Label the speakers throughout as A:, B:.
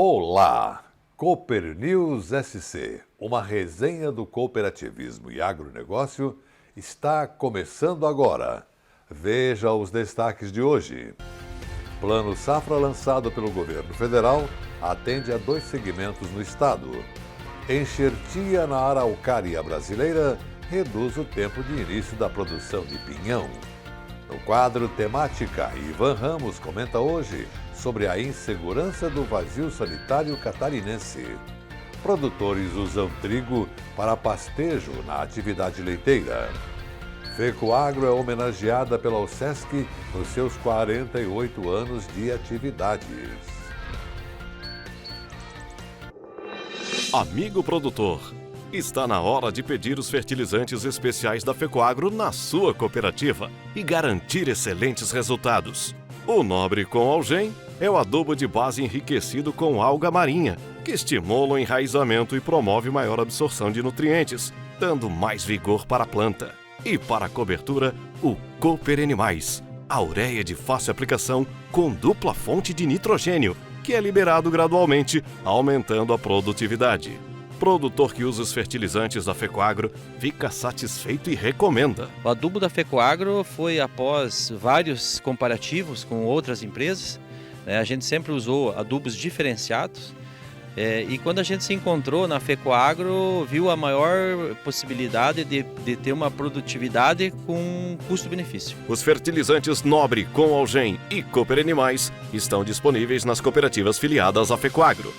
A: Olá, Cooper News SC, uma resenha do cooperativismo e agronegócio, está começando agora. Veja os destaques de hoje. Plano Safra lançado pelo governo federal atende a 2 segmentos no estado. Enxertia na araucária brasileira reduz o tempo de início da produção de pinhão. No quadro Temática, Ivan Ramos comenta hoje sobre a insegurança do vazio sanitário catarinense. Produtores usam trigo para pastejo na atividade leiteira. FECOAGRO é homenageada pela OSESC nos seus 48 anos de atividades.
B: Amigo produtor, está na hora de pedir os fertilizantes especiais da FECOAGRO na sua cooperativa e garantir excelentes resultados. O Nobre com Algem é o adubo de base enriquecido com alga marinha, que estimula o enraizamento e promove maior absorção de nutrientes, dando mais vigor para a planta. E para a cobertura, o Cooper N+, a ureia de fácil aplicação com dupla fonte de nitrogênio, que é liberado gradualmente, aumentando a produtividade. Produtor que usa os fertilizantes da FECOAGRO fica satisfeito e recomenda.
C: O adubo da FECOAGRO foi após vários comparativos com outras empresas. A gente sempre usou adubos diferenciados. E quando a gente se encontrou na FECOAGRO, viu a maior possibilidade de ter uma produtividade com custo-benefício.
B: Os fertilizantes Nobre, com Algem e Cooper N+, estão disponíveis nas cooperativas filiadas à FECOAGRO.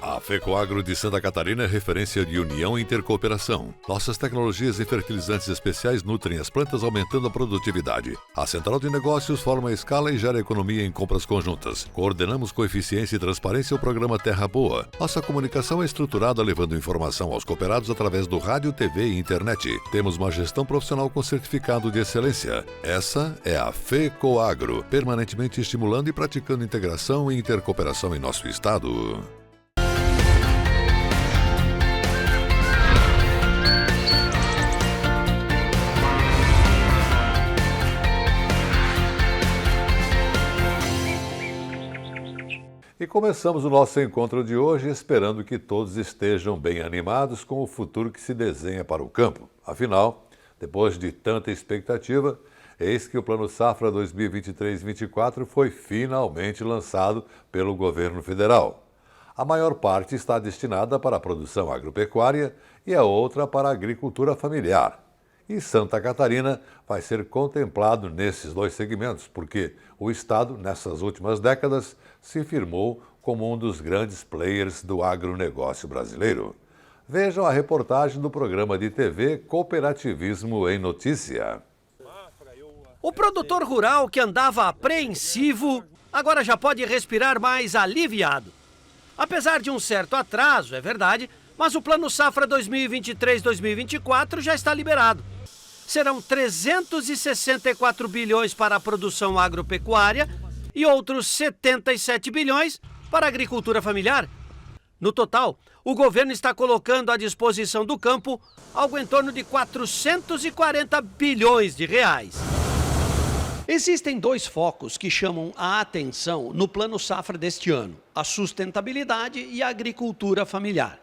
A: A FECOAGRO de Santa Catarina é referência de união e intercooperação. Nossas tecnologias e fertilizantes especiais nutrem as plantas, aumentando a produtividade. A Central de Negócios forma a escala e gera economia em compras conjuntas. Coordenamos com eficiência e transparência o programa Terra Boa. Nossa comunicação é estruturada levando informação aos cooperados através do rádio, TV e internet. Temos uma gestão profissional com certificado de excelência. Essa é a FECOAGRO, permanentemente estimulando e praticando integração e intercooperação em nosso estado. E começamos o nosso encontro de hoje esperando que todos estejam bem animados com o futuro que se desenha para o campo. Afinal, depois de tanta expectativa, eis que o Plano Safra 2023-24 foi finalmente lançado pelo governo federal. A maior parte está destinada para a produção agropecuária e a outra para a agricultura familiar. E Santa Catarina vai ser contemplado nesses 2 segmentos, porque o estado, nessas últimas décadas, se firmou como um dos grandes players do agronegócio brasileiro. Vejam a reportagem do programa de TV Cooperativismo em Notícia.
D: O produtor rural que andava apreensivo, agora já pode respirar mais aliviado. Apesar de um certo atraso, é verdade, mas o Plano Safra 2023-2024 já está liberado. Serão 364 bilhões para a produção agropecuária e outros 77 bilhões para a agricultura familiar. No total, o governo está colocando à disposição do campo algo em torno de 440 bilhões de reais. Existem 2 focos que chamam a atenção no Plano Safra deste ano: a sustentabilidade e a agricultura familiar.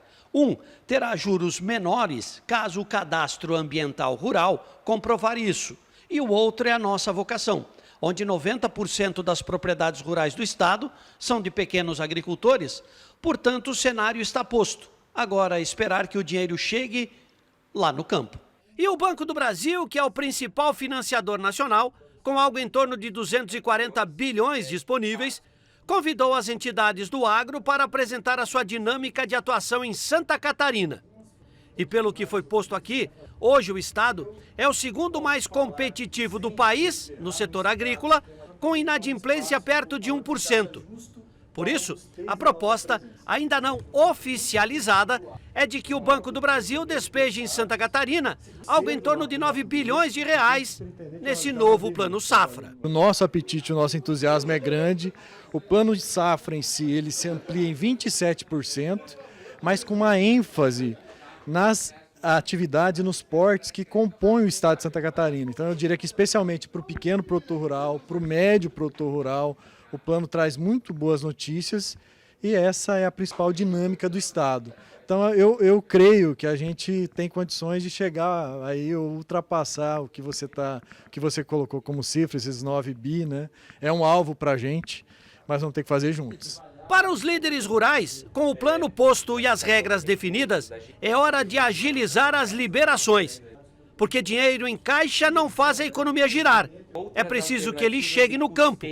D: Terá juros menores caso o cadastro ambiental rural comprovar isso. E o outro é a nossa vocação, onde 90% das propriedades rurais do estado são de pequenos agricultores, portanto o cenário está posto. Agora, esperar que o dinheiro chegue lá no campo. E o Banco do Brasil, que é o principal financiador nacional, com algo em torno de 240 bilhões disponíveis, convidou as entidades do agro para apresentar a sua dinâmica de atuação em Santa Catarina. E pelo que foi posto aqui, hoje o estado é o segundo mais competitivo do país no setor agrícola, com inadimplência perto de 1%. Por isso, a proposta, ainda não oficializada, é de que o Banco do Brasil despeje em Santa Catarina algo em torno de 9 bilhões de reais nesse novo Plano Safra.
E: O nosso apetite, o nosso entusiasmo é grande. O Plano de Safra em si, ele se amplia em 27%, mas com uma ênfase nas atividades, nos portos que compõem o estado de Santa Catarina. Então eu diria que especialmente para o pequeno produtor rural, para o médio produtor rural, o plano traz muito boas notícias e essa é a principal dinâmica do Estado. Então eu creio que a gente tem condições de chegar aí, ultrapassar o que você colocou como cifra, esses 9 bi, né? É um alvo para a gente, mas vamos ter que fazer juntos.
D: Para os líderes rurais, com o plano posto e as regras definidas, é hora de agilizar as liberações. Porque dinheiro em caixa não faz a economia girar. É preciso que ele chegue no campo,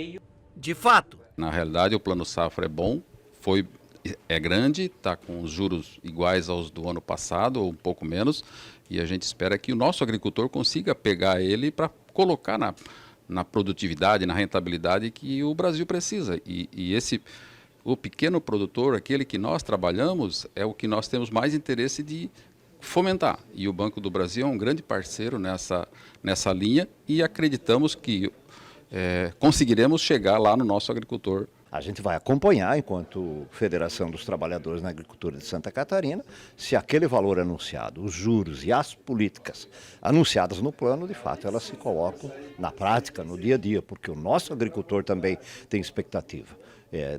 D: de fato.
F: Na realidade, o Plano Safra é bom, é grande, está com os juros iguais aos do ano passado, ou um pouco menos, e a gente espera que o nosso agricultor consiga pegar ele para colocar na produtividade, na rentabilidade que o Brasil precisa. O pequeno produtor, aquele que nós trabalhamos, é o que nós temos mais interesse de fomentar. E o Banco do Brasil é um grande parceiro nessa linha e acreditamos que conseguiremos chegar lá no nosso agricultor.
G: A gente vai acompanhar, enquanto Federação dos Trabalhadores na Agricultura de Santa Catarina, se aquele valor anunciado, os juros e as políticas anunciadas no plano, de fato, elas se colocam na prática, no dia a dia, porque o nosso agricultor também tem expectativa.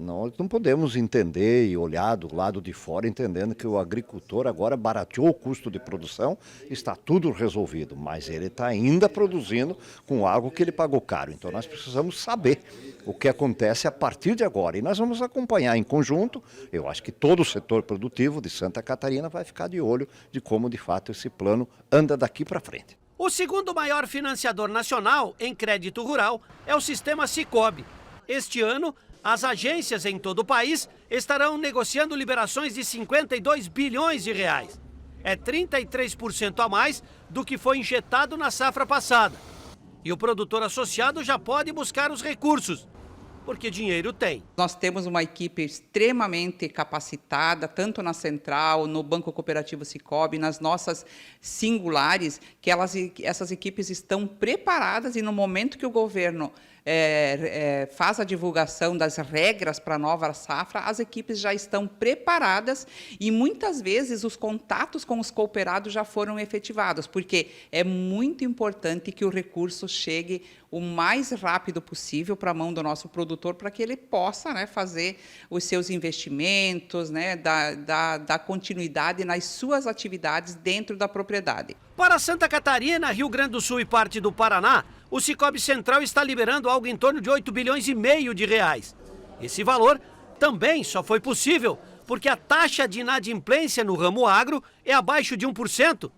G: Nós não podemos entender e olhar do lado de fora entendendo que o agricultor agora barateou o custo de produção, está tudo resolvido, mas ele está ainda produzindo com algo que ele pagou caro. Então nós precisamos saber o que acontece a partir de agora e nós vamos acompanhar em conjunto. Eu acho que todo o setor produtivo de Santa Catarina vai ficar de olho de como de fato esse plano anda daqui para frente.
D: O segundo maior financiador nacional em crédito rural é o sistema Sicoob. Este ano, as agências em todo o país estarão negociando liberações de 52 bilhões de reais. É 33% a mais do que foi injetado na safra passada. E o produtor associado já pode buscar os recursos, porque dinheiro tem.
H: Nós temos uma equipe extremamente capacitada, tanto na Central, no Banco Cooperativo Sicoob, nas nossas singulares, que essas equipes estão preparadas e no momento que o governo faz a divulgação das regras para a nova safra, as equipes já estão preparadas e muitas vezes os contatos com os cooperados já foram efetivados, porque é muito importante que o recurso chegue o mais rápido possível para a mão do nosso produtor, para que ele possa, né, fazer os seus investimentos, né, dar continuidade nas suas atividades dentro da propriedade.
D: Para Santa Catarina, Rio Grande do Sul e parte do Paraná, o Sicoob Central está liberando algo em torno de 8 bilhões e meio de reais. Esse valor também só foi possível porque a taxa de inadimplência no ramo agro é abaixo de 1%.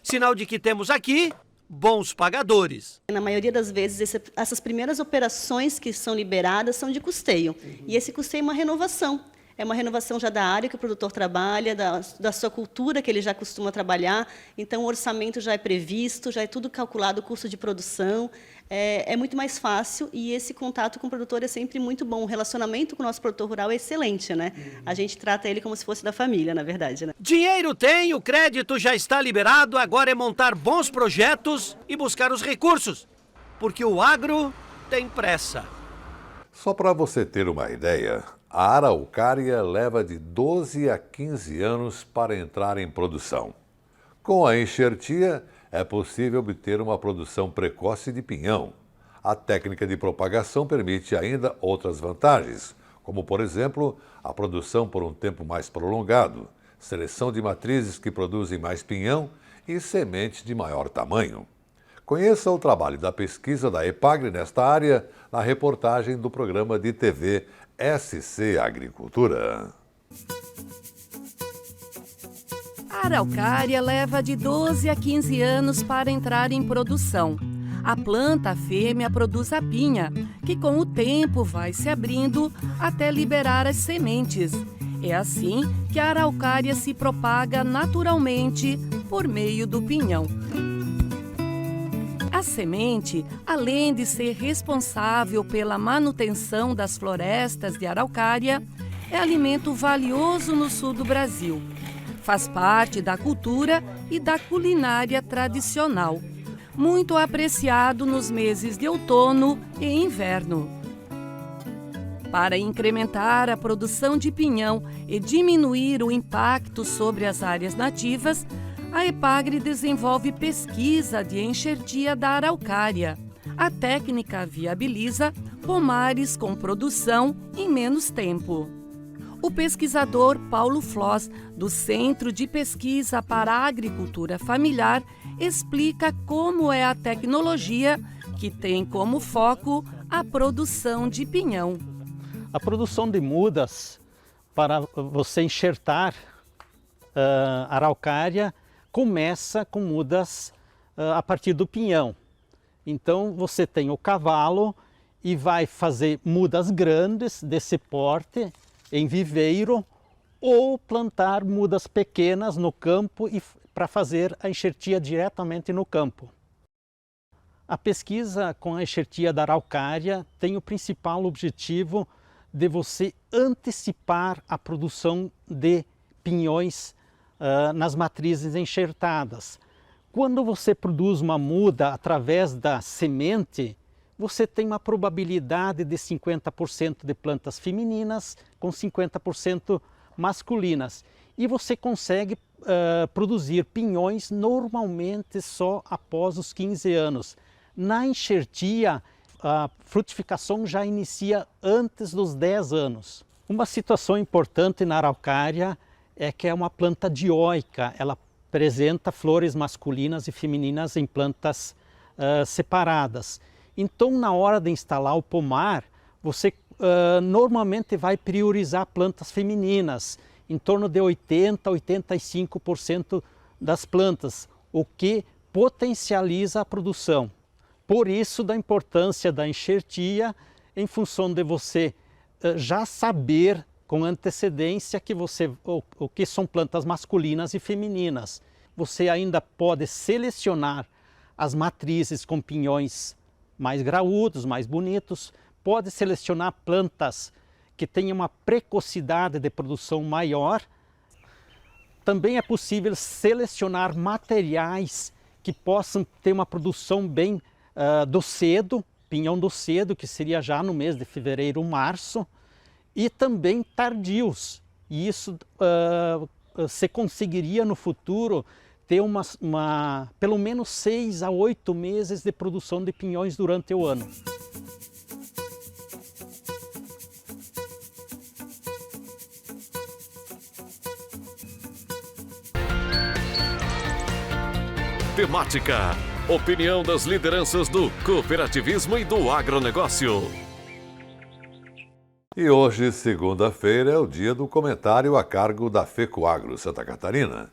D: Sinal de que temos aqui bons pagadores.
I: Na maioria das vezes, essas primeiras operações que são liberadas são de custeio. E esse custeio é uma renovação. É uma renovação já da área que o produtor trabalha, da sua cultura que ele já costuma trabalhar. Então, o orçamento já é previsto, já é tudo calculado, o custo de produção. É muito mais fácil e esse contato com o produtor é sempre muito bom. O relacionamento com o nosso produtor rural é excelente, né? A gente trata ele como se fosse da família, na verdade, né?
D: Dinheiro tem, o crédito já está liberado, agora é montar bons projetos e buscar os recursos, porque o agro tem pressa.
A: Só para você ter uma ideia, a araucária leva de 12 a 15 anos para entrar em produção. Com a enxertia, é possível obter uma produção precoce de pinhão. A técnica de propagação permite ainda outras vantagens, como, por exemplo, a produção por um tempo mais prolongado, seleção de matrizes que produzem mais pinhão e sementes de maior tamanho. Conheça o trabalho da pesquisa da EPAGRE nesta área na reportagem do programa de TV SC Agricultura.
J: A araucária leva de 12 a 15 anos para entrar em produção. A planta fêmea produz a pinha, que com o tempo vai se abrindo até liberar as sementes. É assim que a araucária se propaga naturalmente por meio do pinhão. A semente, além de ser responsável pela manutenção das florestas de araucária, é alimento valioso no sul do Brasil. Faz parte da cultura e da culinária tradicional, muito apreciado nos meses de outono e inverno. Para incrementar a produção de pinhão e diminuir o impacto sobre as áreas nativas, a EPAGRE desenvolve pesquisa de enxertia da araucária. A técnica viabiliza pomares com produção em menos tempo. O pesquisador Paulo Floss, do Centro de Pesquisa para a Agricultura Familiar, explica como é a tecnologia que tem como foco a produção de pinhão.
K: A produção de mudas para você enxertar araucária começa com mudas a partir do pinhão. Então você tem o cavalo e vai fazer mudas grandes desse porte em viveiro ou plantar mudas pequenas no campo e para fazer a enxertia diretamente no campo. A pesquisa com a enxertia da araucária tem o principal objetivo de você antecipar a produção de pinhões nas matrizes enxertadas. Quando você produz uma muda através da semente, você tem uma probabilidade de 50% de plantas femininas com 50% masculinas. E você consegue produzir pinhões normalmente só após os 15 anos. Na enxertia, a frutificação já inicia antes dos 10 anos. Uma situação importante na araucária é que é uma planta dioica. Ela apresenta flores masculinas e femininas em plantas separadas. Então, na hora de instalar o pomar, você normalmente vai priorizar plantas femininas, em torno de 80% a 85% das plantas, o que potencializa a produção. Por isso, da importância da enxertia, em função de você já saber com antecedência que o que são plantas masculinas e femininas. Você ainda pode selecionar as matrizes com pinhões mais graúdos, mais bonitos, pode selecionar plantas que tenham uma precocidade de produção maior. Também é possível selecionar materiais que possam ter uma produção bem do cedo, pinhão do cedo, que seria já no mês de fevereiro, março, e também tardios. E isso se conseguiria no futuro ter pelo menos 6 a 8 meses de produção de pinhões durante o ano.
B: Temática: opinião das lideranças do cooperativismo e do agronegócio.
A: E hoje, segunda-feira, é o dia do comentário a cargo da FECOAGRO Santa Catarina.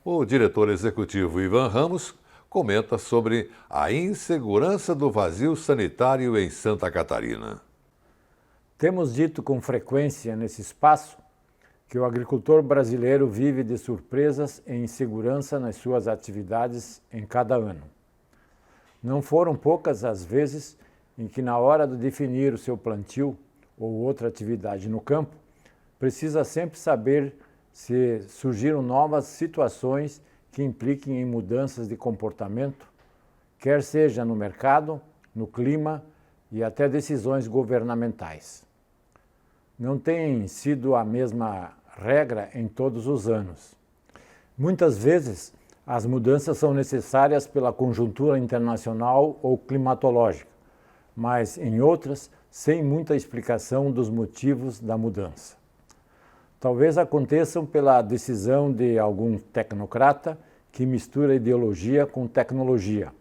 A: O diretor executivo Ivan Ramos comenta sobre a insegurança do vazio sanitário em Santa Catarina.
L: Temos dito com frequência nesse espaço que o agricultor brasileiro vive de surpresas e insegurança nas suas atividades em cada ano. Não foram poucas as vezes em que, na hora de definir o seu plantio ou outra atividade no campo, precisa sempre saber se surgiram novas situações que impliquem em mudanças de comportamento, quer seja no mercado, no clima e até decisões governamentais. Não tem sido a mesma regra em todos os anos. Muitas vezes, as mudanças são necessárias pela conjuntura internacional ou climatológica, mas em outras, sem muita explicação dos motivos da mudança. Talvez aconteçam pela decisão de algum tecnocrata que mistura ideologia com tecnologia,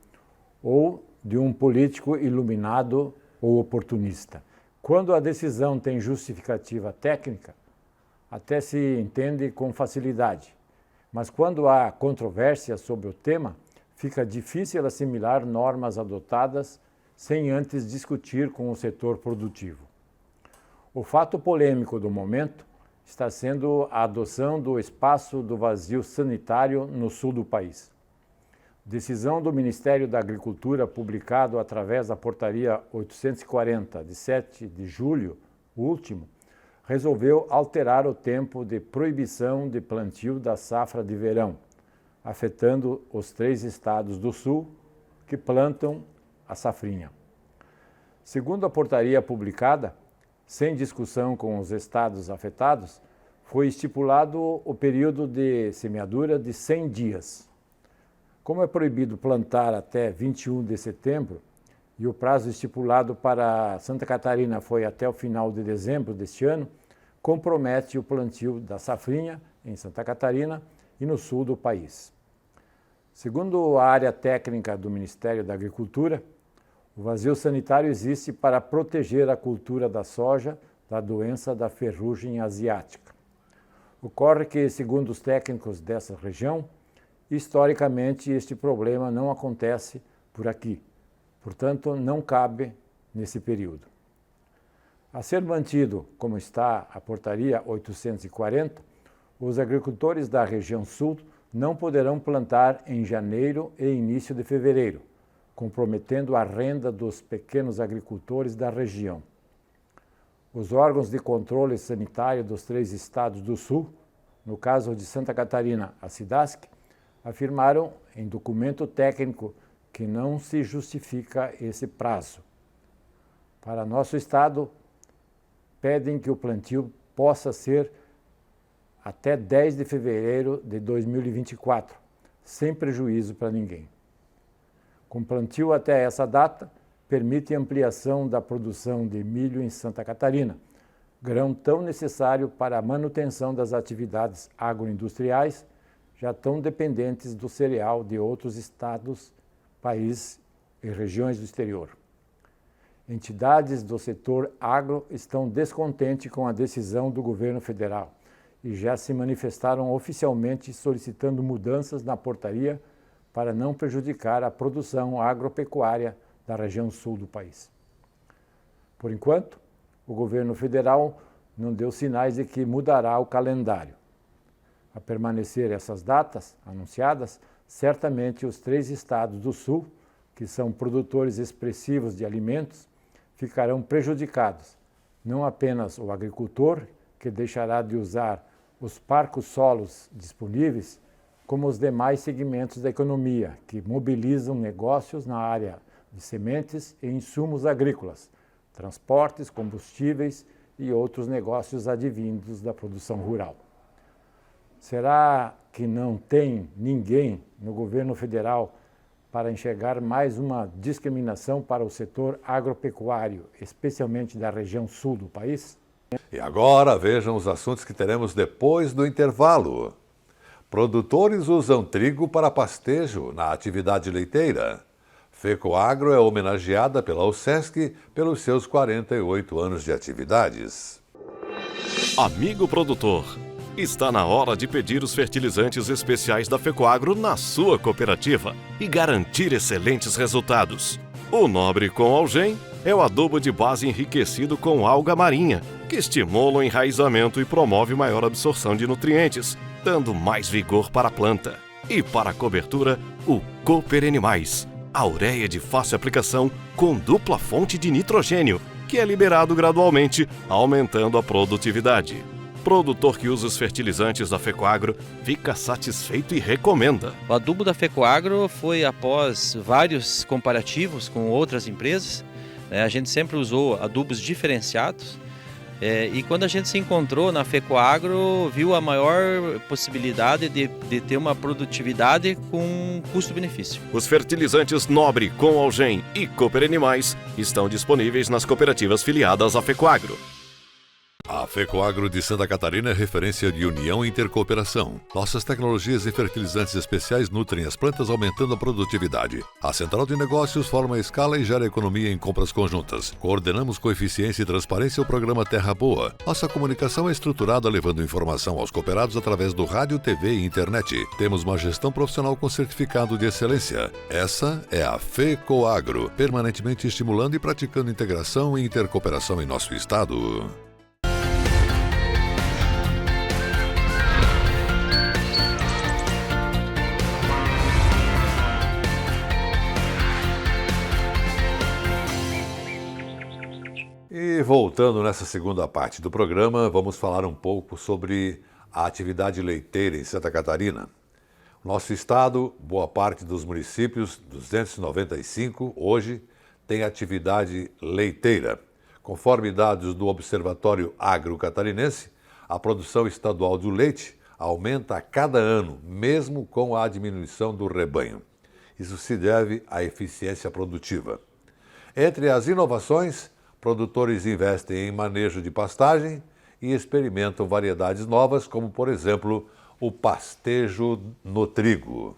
L: ou de um político iluminado ou oportunista. Quando a decisão tem justificativa técnica, até se entende com facilidade, mas quando há controvérsia sobre o tema, fica difícil assimilar normas adotadas sem antes discutir com o setor produtivo. O fato polêmico do momento está sendo a adoção do espaço do vazio sanitário no sul do país. Decisão do Ministério da Agricultura, publicado através da Portaria 840, de 7 de julho último, resolveu alterar o tempo de proibição de plantio da safra de verão, afetando os 3 estados do sul que plantam a safrinha. Segundo a portaria publicada, sem discussão com os estados afetados, foi estipulado o período de semeadura de 100 dias. Como é proibido plantar até 21 de setembro e o prazo estipulado para Santa Catarina foi até o final de dezembro deste ano, compromete o plantio da safrinha em Santa Catarina e no sul do país. Segundo a área técnica do Ministério da Agricultura, o vazio sanitário existe para proteger a cultura da soja da doença da ferrugem asiática. Ocorre que, segundo os técnicos dessa região, historicamente este problema não acontece por aqui, portanto não cabe nesse período. A ser mantido como está a portaria 840, os agricultores da região sul não poderão plantar em janeiro e início de fevereiro, comprometendo a renda dos pequenos agricultores da região. Os órgãos de controle sanitário dos 3 estados do sul, no caso de Santa Catarina, a SIDASC, afirmaram em documento técnico que não se justifica esse prazo. Para nosso estado, pedem que o plantio possa ser até 10 de fevereiro de 2024, sem prejuízo para ninguém. Com plantio até essa data, permite ampliação da produção de milho em Santa Catarina, grão tão necessário para a manutenção das atividades agroindustriais, já tão dependentes do cereal de outros estados, países e regiões do exterior. Entidades do setor agro estão descontentes com a decisão do governo federal e já se manifestaram oficialmente solicitando mudanças na portaria para não prejudicar a produção agropecuária da região sul do país. Por enquanto, o governo federal não deu sinais de que mudará o calendário. A permanecer essas datas anunciadas, certamente os 3 estados do sul, que são produtores expressivos de alimentos, ficarão prejudicados, não apenas o agricultor, que deixará de usar os parcos solos disponíveis, como os demais segmentos da economia, que mobilizam negócios na área de sementes e insumos agrícolas, transportes, combustíveis e outros negócios advindos da produção rural. Será que não tem ninguém no governo federal para enxergar mais uma discriminação para o setor agropecuário, especialmente da região sul do país?
A: E agora vejam os assuntos que teremos depois do intervalo. Produtores usam trigo para pastejo na atividade leiteira. FECOAGRO é homenageada pela UCESC pelos seus 48 anos de atividades.
B: Amigo produtor, está na hora de pedir os fertilizantes especiais da FECOAGRO na sua cooperativa e garantir excelentes resultados. O Nobre com Algem é o adubo de base enriquecido com alga marinha, que estimula o enraizamento e promove maior absorção de nutrientes, dando mais vigor para a planta. E para a cobertura, o Cooper Animais, a ureia de fácil aplicação com dupla fonte de nitrogênio, que é liberado gradualmente, aumentando a produtividade. Produtor que usa os fertilizantes da FECOAGRO fica satisfeito e recomenda.
C: O adubo da FECOAGRO foi após vários comparativos com outras empresas. A gente sempre usou adubos diferenciados. E quando a gente se encontrou na FECOAGRO, viu a maior possibilidade de ter uma produtividade com custo-benefício.
B: Os fertilizantes Nobre com Algem e Cooper Animais estão disponíveis nas cooperativas filiadas à FECOAGRO.
A: A FECOAGRO de Santa Catarina é referência de união e intercooperação. Nossas tecnologias e fertilizantes especiais nutrem as plantas, aumentando a produtividade. A central de negócios forma a escala e gera economia em compras conjuntas. Coordenamos com eficiência e transparência o programa Terra Boa. Nossa comunicação é estruturada, levando informação aos cooperados através do rádio, TV e internet. Temos uma gestão profissional com certificado de excelência. Essa é a FECOAGRO, permanentemente estimulando e praticando integração e intercooperação em nosso estado. E voltando nessa segunda parte do programa, vamos falar um pouco sobre a atividade leiteira em Santa Catarina. Nosso estado, boa parte dos municípios, 295, hoje, tem atividade leiteira. Conforme dados do Observatório Agro Catarinense, a produção estadual do leite aumenta a cada ano, mesmo com a diminuição do rebanho. Isso se deve à eficiência produtiva. Entre as inovações, produtores investem em manejo de pastagem e experimentam variedades novas, como, por exemplo, o pastejo no trigo.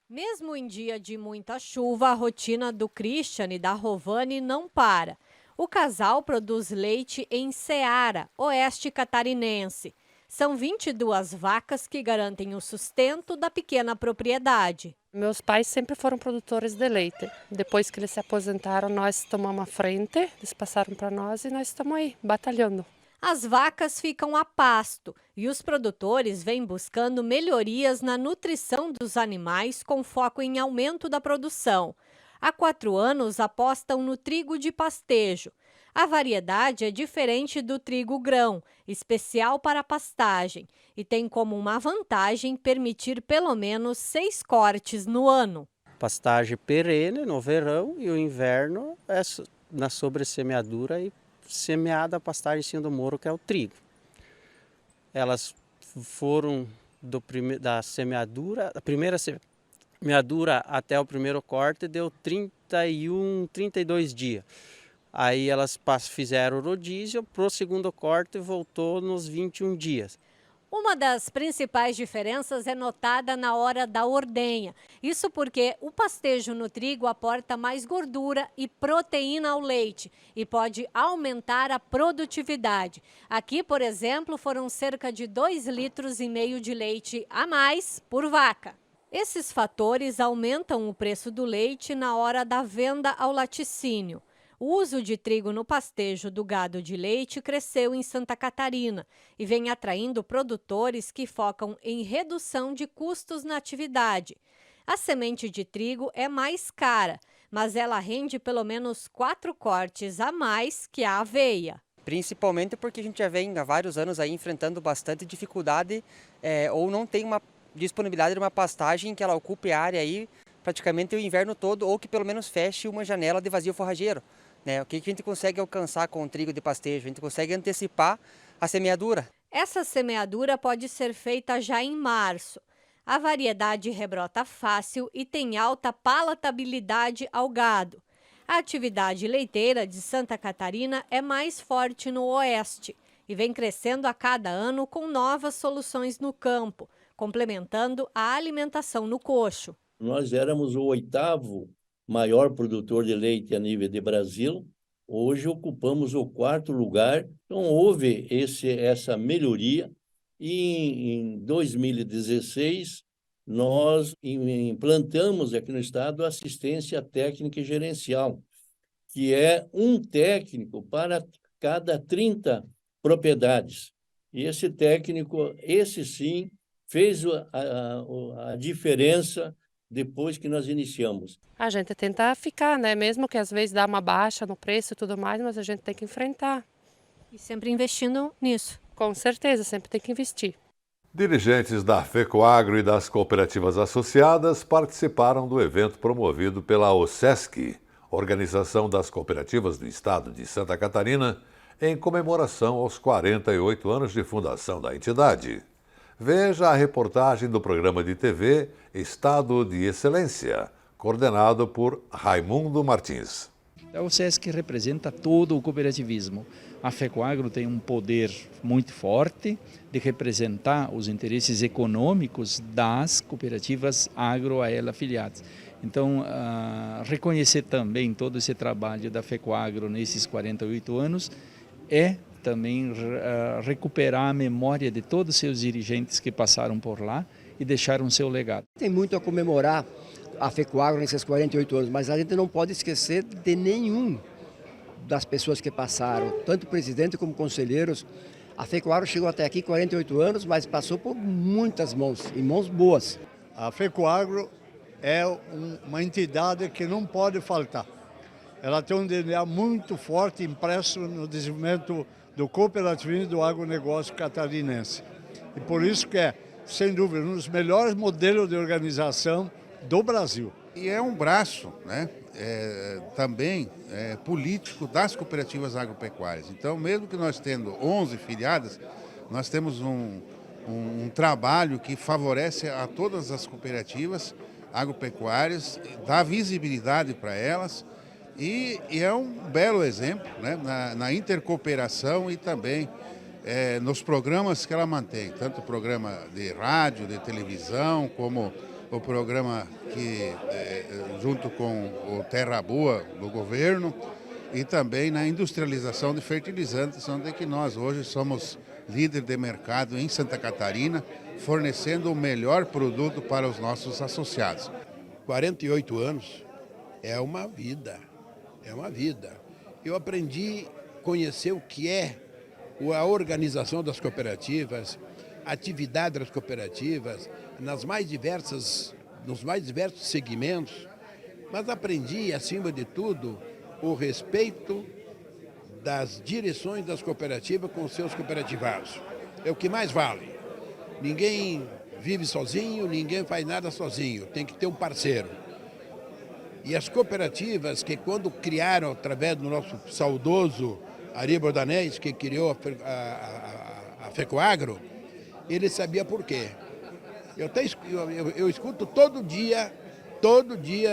M: Mesmo em dia de muita chuva, a rotina do Christian e da Rovani não para. O casal produz leite em Ceará, oeste catarinense. São 22 vacas que garantem o sustento da pequena propriedade.
N: Meus pais sempre foram produtores de leite. Depois que eles se aposentaram, nós tomamos a frente, eles passaram para nós e nós estamos aí, batalhando.
M: As vacas ficam a pasto e os produtores vêm buscando melhorias na nutrição dos animais com foco em aumento da produção. Há 4 anos apostam no trigo de pastejo. A variedade é diferente do trigo grão, especial para pastagem, e tem como uma vantagem permitir pelo menos 6 cortes no ano.
K: Pastagem perene no verão e o inverno é na sobressemeadura e semeada a pastagem em cima do moro, que é o trigo. Elas foram da semeadura, a primeira semeadura até o primeiro corte deu 32 dias. Aí elas fizeram o rodízio, para o segundo corte voltou nos 21 dias.
M: Uma das principais diferenças é notada na hora da ordenha. Isso porque o pastejo no trigo aporta mais gordura e proteína ao leite e pode aumentar a produtividade. Aqui, por exemplo, foram cerca de 2,5 litros de leite a mais por vaca. Esses fatores aumentam o preço do leite na hora da venda ao laticínio. O uso de trigo no pastejo do gado de leite cresceu em Santa Catarina e vem atraindo produtores que focam em redução de custos na atividade. A semente de trigo é mais cara, mas ela rende pelo menos 4 cortes a mais que a aveia.
O: Principalmente porque a gente já vem há vários anos aí enfrentando bastante dificuldade ou não tem uma disponibilidade de uma pastagem que ela ocupe a área aí praticamente o inverno todo ou que pelo menos feche uma janela de vazio forrageiro. O que a gente consegue alcançar com o trigo de pastejo? A gente consegue antecipar a semeadura.
M: Essa semeadura pode ser feita já em março. A variedade rebrota fácil e tem alta palatabilidade ao gado. A atividade leiteira de Santa Catarina é mais forte no oeste e vem crescendo a cada ano com novas soluções no campo, complementando a alimentação no coxo.
P: Nós éramos o 8º maior produtor de leite a nível de Brasil. Hoje ocupamos o 4º lugar. Então houve essa melhoria e em 2016 nós implantamos aqui no estado assistência técnica e gerencial, que é um técnico para cada 30 propriedades. E esse técnico, esse sim, fez a diferença depois que nós iniciamos.
N: A gente tenta ficar, mesmo que às vezes dá uma baixa no preço e tudo mais, mas a gente tem que enfrentar.
M: E sempre investindo nisso.
N: Com certeza, sempre tem que investir.
A: Dirigentes da FECOAGRO e das cooperativas associadas participaram do evento promovido pela OSESC, Organização das Cooperativas do Estado de Santa Catarina, em comemoração aos 48 anos de fundação da entidade. Veja a reportagem do programa de TV Estado de Excelência, coordenado por Raimundo Martins.
Q: A OSESC representa todo o cooperativismo. A FECOAGRO tem um poder muito forte de representar os interesses econômicos das cooperativas agro a ela afiliadas. Então, reconhecer também todo esse trabalho da FECOAGRO nesses 48 anos é também recuperar a memória de todos os seus dirigentes que passaram por lá e deixaram seu legado.
R: Tem muito a comemorar a FECOAGRO nesses 48 anos, mas a gente não pode esquecer de nenhum das pessoas que passaram, tanto presidente como conselheiros. A FECOAGRO chegou até aqui 48 anos, mas passou por muitas mãos, e mãos boas.
S: A FECOAGRO é uma entidade que não pode faltar. Ela tem um DNA muito forte impresso no desenvolvimento do cooperativismo e do agronegócio catarinense. E por isso que é, sem dúvida, um dos melhores modelos de organização do Brasil.
T: E é um braço, também político das cooperativas agropecuárias. Então, mesmo que nós tendo 11 filiadas, nós temos um trabalho que favorece a todas as cooperativas agropecuárias, dá visibilidade para elas e é um belo exemplo na intercooperação e também nos programas que ela mantém, tanto o programa de rádio, de televisão, como o programa que, junto com o Terra Boa do governo, e também na industrialização de fertilizantes, onde que nós hoje somos líder de mercado em Santa Catarina, fornecendo o melhor produto para os nossos associados.
U: 48 anos é uma vida, é uma vida. Eu aprendi a conhecer o que é a organização das cooperativas, a atividade das cooperativas, nos mais diversos segmentos, mas aprendi, acima de tudo, o respeito das direções das cooperativas com seus cooperativados. É o que mais vale. Ninguém vive sozinho, ninguém faz nada sozinho, tem que ter um parceiro. E as cooperativas que quando criaram, através do nosso saudoso Ari Bordanés, que criou a FECOAGRO, ele sabia por quê. Eu escuto todo dia,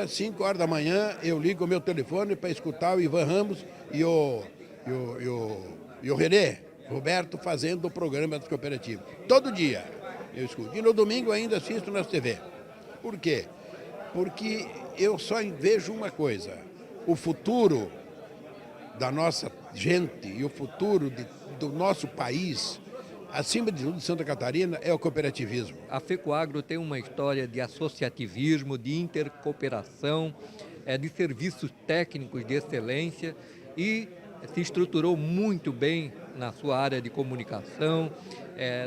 U: 5 horas da manhã, eu ligo o meu telefone para escutar o Ivan Ramos e o René Roberto fazendo o programa das cooperativas. Todo dia eu escuto. E no domingo ainda assisto na TV. Por quê? Porque eu só vejo uma coisa: o futuro da nossa gente e o futuro do nosso país, acima de tudo de Santa Catarina, é o cooperativismo.
V: A FECOAGRO tem uma história de associativismo, de intercooperação, de serviços técnicos de excelência e se estruturou muito bem na sua área de comunicação,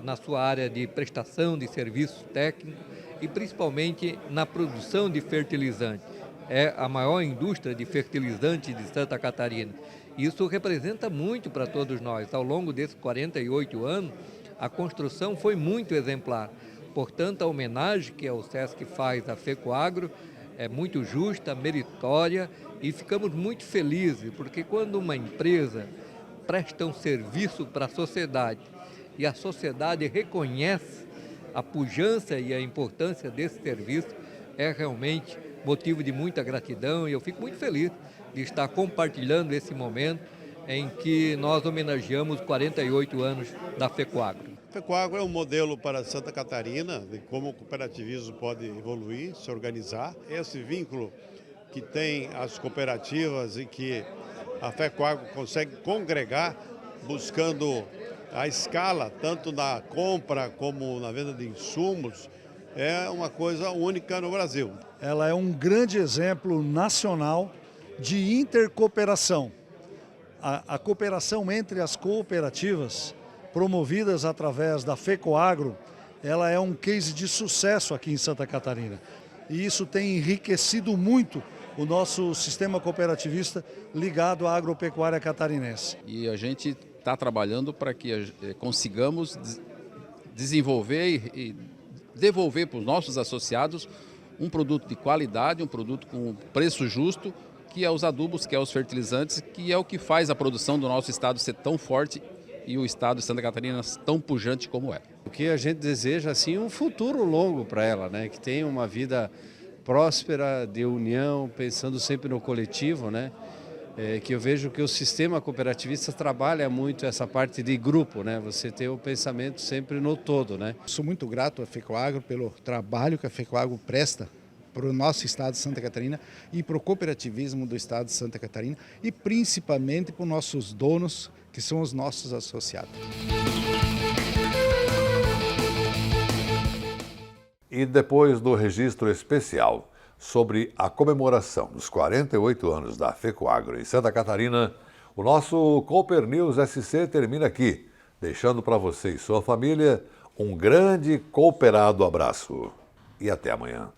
V: na sua área de prestação de serviços técnicos e principalmente na produção de fertilizantes. É a maior indústria de fertilizantes de Santa Catarina. Isso representa muito para todos nós. Ao longo desses 48 anos, a construção foi muito exemplar. Portanto, a homenagem que o SESC faz à FECOAGRO é muito justa, meritória e ficamos muito felizes, porque quando uma empresa presta um serviço para a sociedade e a sociedade reconhece a pujança e a importância desse serviço, é realmente motivo de muita gratidão e eu fico muito feliz de estar compartilhando esse momento em que nós homenageamos 48 anos da FECOAGRO.
W: A FECOAGRO é um modelo para Santa Catarina de como o cooperativismo pode evoluir, se organizar. Esse vínculo que tem as cooperativas e que a FECOAGRO consegue congregar, buscando a escala, tanto na compra como na venda de insumos, é uma coisa única no Brasil.
S: Ela é um grande exemplo nacional de intercooperação. A cooperação entre as cooperativas, promovidas através da FECOAGRO, ela é um case de sucesso aqui em Santa Catarina. E isso tem enriquecido muito o nosso sistema cooperativista ligado à agropecuária catarinense.
F: E a gente está trabalhando para que consigamos desenvolver e devolver para os nossos associados um produto de qualidade, um produto com preço justo, que é os adubos, que é os fertilizantes, que é o que faz a produção do nosso estado ser tão forte e o estado de Santa Catarina tão pujante como é.
X: O que a gente deseja, assim, um futuro longo para ela, né? Que tenha uma vida próspera, de união, pensando sempre no coletivo, né? Que eu vejo que o sistema cooperativista trabalha muito essa parte de grupo, né? Você tem o pensamento sempre no todo, né?
Y: Sou muito grato à FECOAGRO pelo trabalho que a FECOAGRO presta para o nosso estado de Santa Catarina e para o cooperativismo do estado de Santa Catarina e principalmente para os nossos donos, que são os nossos associados.
A: E depois do registro especial sobre a comemoração dos 48 anos da FECOAGRO em Santa Catarina, o nosso Cooper News SC termina aqui, deixando para você e sua família um grande cooperado abraço. E até amanhã.